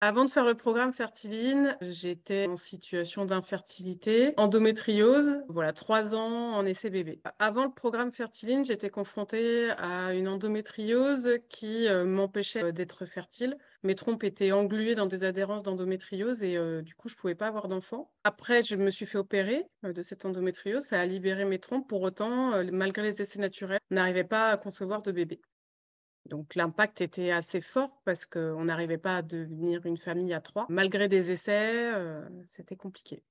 Avant de faire le programme Fertiline, j'étais en situation d'infertilité, endométriose, voilà 3 ans en essai bébé. Avant le programme Fertiline, j'étais confrontée à une endométriose qui, m'empêchait, d'être fertile. Mes trompes étaient engluées dans des adhérences d'endométriose et du coup, je pouvais pas avoir d'enfant. Après, je me suis fait opérer, de cette endométriose, ça a libéré mes trompes. Pour autant, malgré les essais naturels, on n'arrivait pas à concevoir de bébé. Donc l'impact était assez fort parce qu'on n'arrivait pas à devenir une famille à 3. Malgré des essais, c'était compliqué.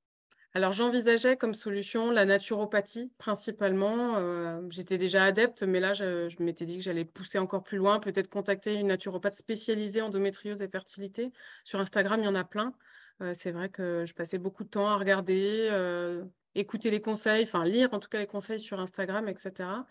Alors j'envisageais comme solution la naturopathie principalement, j'étais déjà adepte, mais là je m'étais dit que j'allais pousser encore plus loin, peut-être contacter une naturopathe spécialisée endométriose et fertilité. Sur Instagram, il y en a plein. C'est vrai que je passais beaucoup de temps à regarder, écouter les conseils, enfin lire en tout cas les conseils sur Instagram et cetera.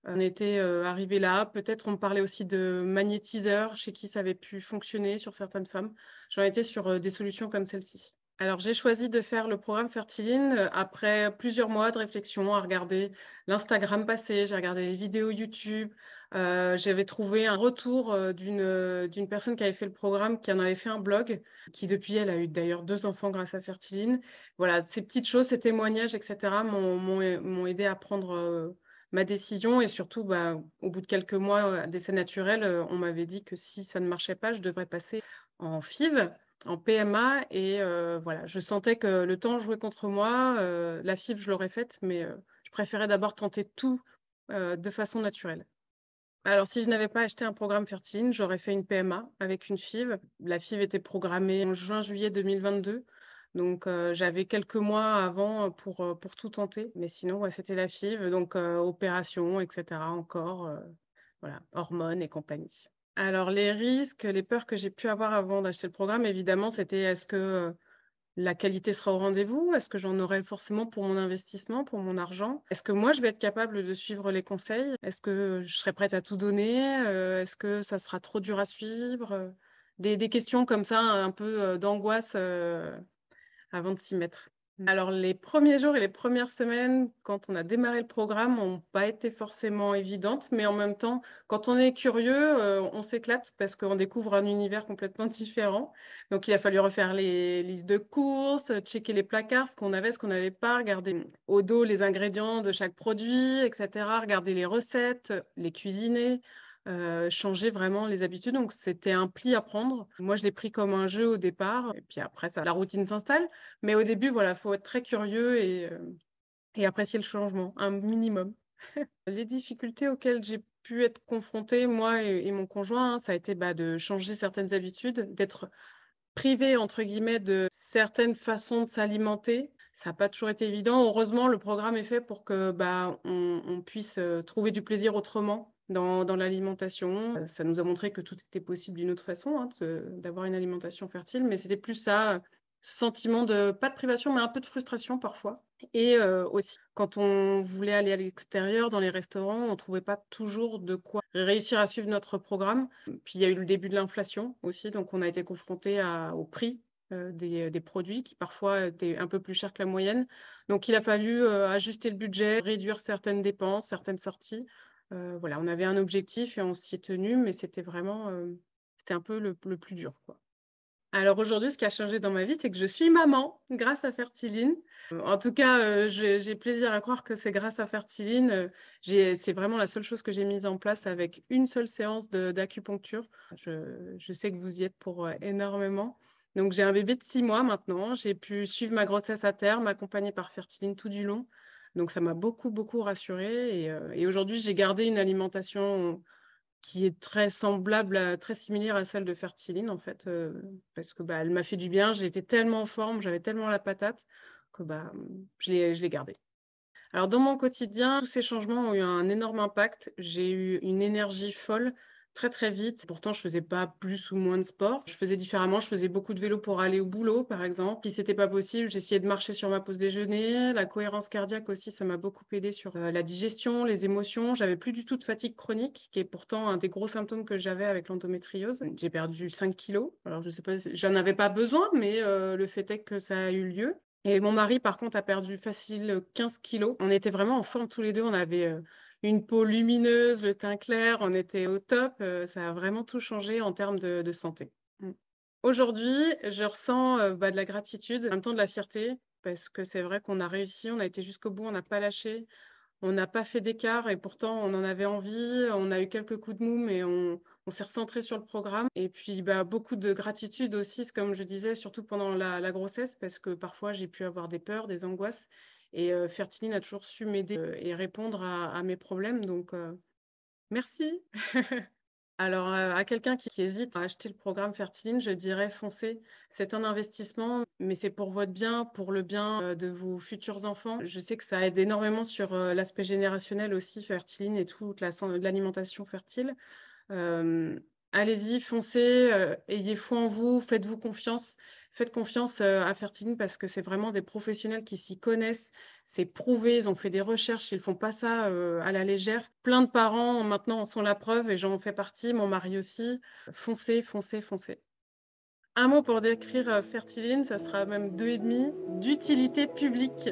On était, arrivés là. Peut-être on me parlait aussi de magnétiseurs, chez qui ça avait pu fonctionner sur certaines femmes. J'en étais sur, des solutions comme celle-ci. Alors j'ai choisi de faire le programme Fertiline, après plusieurs mois de réflexion à regarder l'Instagram passer, j'ai regardé les vidéos YouTube, j'avais trouvé un retour, d'une personne qui avait fait le programme, qui en avait fait un blog, qui depuis elle a eu d'ailleurs 2 enfants grâce à Fertiline. Voilà, ces petites choses, ces témoignages et cetera m'ont aidée à prendre, ma décision et surtout, bah, au bout de quelques mois, d'essais naturels, on m'avait dit que si ça ne marchait pas, je devrais passer en FIV, en PMA et voilà, je sentais que le temps jouait contre moi, la FIV, je l'aurais faite, mais je préférais d'abord tenter tout, de façon naturelle. Alors si je n'avais pas acheté un programme Fertiline, j'aurais fait une PMA avec une FIV. La FIV était programmée en juin-juillet 2022, donc j'avais quelques mois avant, pour tout tenter, mais sinon, ouais, c'était la FIV, donc opération et cetera encore, voilà, hormones et compagnie. Alors les risques, les peurs que j'ai pu avoir avant d'acheter le programme, évidemment, c'était: est-ce que, la qualité sera au rendez-vous? Est-ce que j'en aurai forcément pour mon investissement, pour mon argent? Est-ce que moi, je vais être capable de suivre les conseils? Est-ce que je serai prête à tout donner? Est-ce que ça sera trop dur à suivre? Des questions comme ça, un peu, d'angoisse, avant de s'y mettre. Alors les premiers jours et les premières semaines, quand on a démarré le programme, ont pas été forcément évidentes, mais en même temps, quand on est curieux, on s'éclate parce qu'on découvre un univers complètement différent. Donc il a fallu refaire les listes de courses, checker les placards, ce qu'on n'avait pas, regarder au dos les ingrédients de chaque produit et cetera, regarder les recettes, les cuisiner. Changer vraiment les habitudes, donc c'était un pli à prendre. Moi, je l'ai pris comme un jeu au départ et puis après ça la routine s'installe, mais au début, voilà, faut être très curieux et apprécier le changement, un minimum. Les difficultés auxquelles j'ai pu être confrontée, moi et mon conjoint, hein, ça a été, bah, de changer certaines habitudes, d'être privés entre guillemets de certaines façons de s'alimenter. Ça a pas toujours été évident. Heureusement, le programme est fait pour que, bah, on puisse, trouver du plaisir autrement dans l'alimentation. Ça nous a montré que tout était possible d'une autre façon, hein, d'avoir une alimentation fertile, mais c'était plus ça, ce sentiment de pas de privation, mais un peu de frustration parfois et aussi quand on voulait aller à l'extérieur dans les restaurants, on trouvait pas toujours de quoi réussir à suivre notre programme. Puis il y a eu le début de l'inflation aussi, donc on a été confrontés au prix, des produits qui parfois étaient un peu plus chers que la moyenne. Donc il a fallu, ajuster le budget, réduire certaines dépenses, certaines sorties. Voilà, on avait un objectif et on s'y est tenu, mais c'était vraiment, c'était un peu le plus dur, quoi. Alors aujourd'hui, ce qui a changé dans ma vie, c'est que je suis maman grâce à Fertiline. En tout cas, j'ai plaisir à croire que c'est grâce à Fertiline, c'est vraiment la seule chose que j'ai mise en place avec une seule séance d'acupuncture. Je sais que vous y êtes pour, énormément. Donc j'ai un bébé de 6 mois maintenant. J'ai pu suivre ma grossesse à terme, accompagnée par Fertiline tout du long. Donc ça m'a beaucoup, beaucoup rassurée et aujourd'hui, j'ai gardé une alimentation qui est très semblable très similaire à celle de Fertiline en fait, parce que, bah, elle m'a fait du bien. J'ai été tellement en forme, j'avais tellement la patate que, bah, je l'ai gardée. Alors dans mon quotidien, tous ces changements ont eu un énorme impact. J'ai eu une énergie folle, très, très vite. Pourtant, je faisais pas plus ou moins de sport. Je faisais différemment, je faisais beaucoup de vélo pour aller au boulot, par exemple. Si c'était pas possible, j'essayais de marcher sur ma pause déjeuner. La cohérence cardiaque aussi, ça m'a beaucoup aidée sur, la digestion, les émotions. J'avais plus du tout de fatigue chronique, qui est pourtant un des gros symptômes que j'avais avec l'endométriose. J'ai perdu 5 kilos. Alors je sais pas, j'en avais pas besoin, mais le fait est que ça a eu lieu. Et mon mari, par contre, a perdu facile, 15 kilos. On était vraiment en forme tous les 2. On avait, une peau lumineuse, le teint clair, on était au top, ça a vraiment tout changé en termes de santé. Mmh. Aujourd'hui, je ressens, de la gratitude, en même temps de la fierté, parce que c'est vrai qu'on a réussi, on a été jusqu'au bout, on n'a pas lâché, on n'a pas fait d'écart et pourtant on en avait envie. On a eu quelques coups de mou, mais on s'est recentré sur le programme et puis, beaucoup de gratitude aussi, c'est comme je disais, surtout pendant la grossesse, parce que parfois j'ai pu avoir des peurs, des angoisses et Fertiline a toujours su m'aider, et répondre à mes problèmes donc merci. Alors, à quelqu'un qui hésite à acheter le programme Fertiline, je dirais: «Foncez». C'est un investissement, mais c'est pour votre bien, pour le bien, de vos futurs enfants. Je sais que ça aide énormément sur, l'aspect générationnel aussi, Fertiline et toute l'alimentation fertile. Hem, Allez-y, foncez, ayez foi en vous, faites-vous confiance. Faites confiance, à Fertiline parce que c'est vraiment des professionnels qui s'y connaissent. C'est prouvé, ils ont fait des recherches, ils font pas ça, à la légère. Plein de parents maintenant en sont la preuve et j'en fais partie, mon mari aussi. Foncez, foncez, foncez. Un mot pour décrire, Fertiline, ça sera même 2 et demi: d'utilité publique.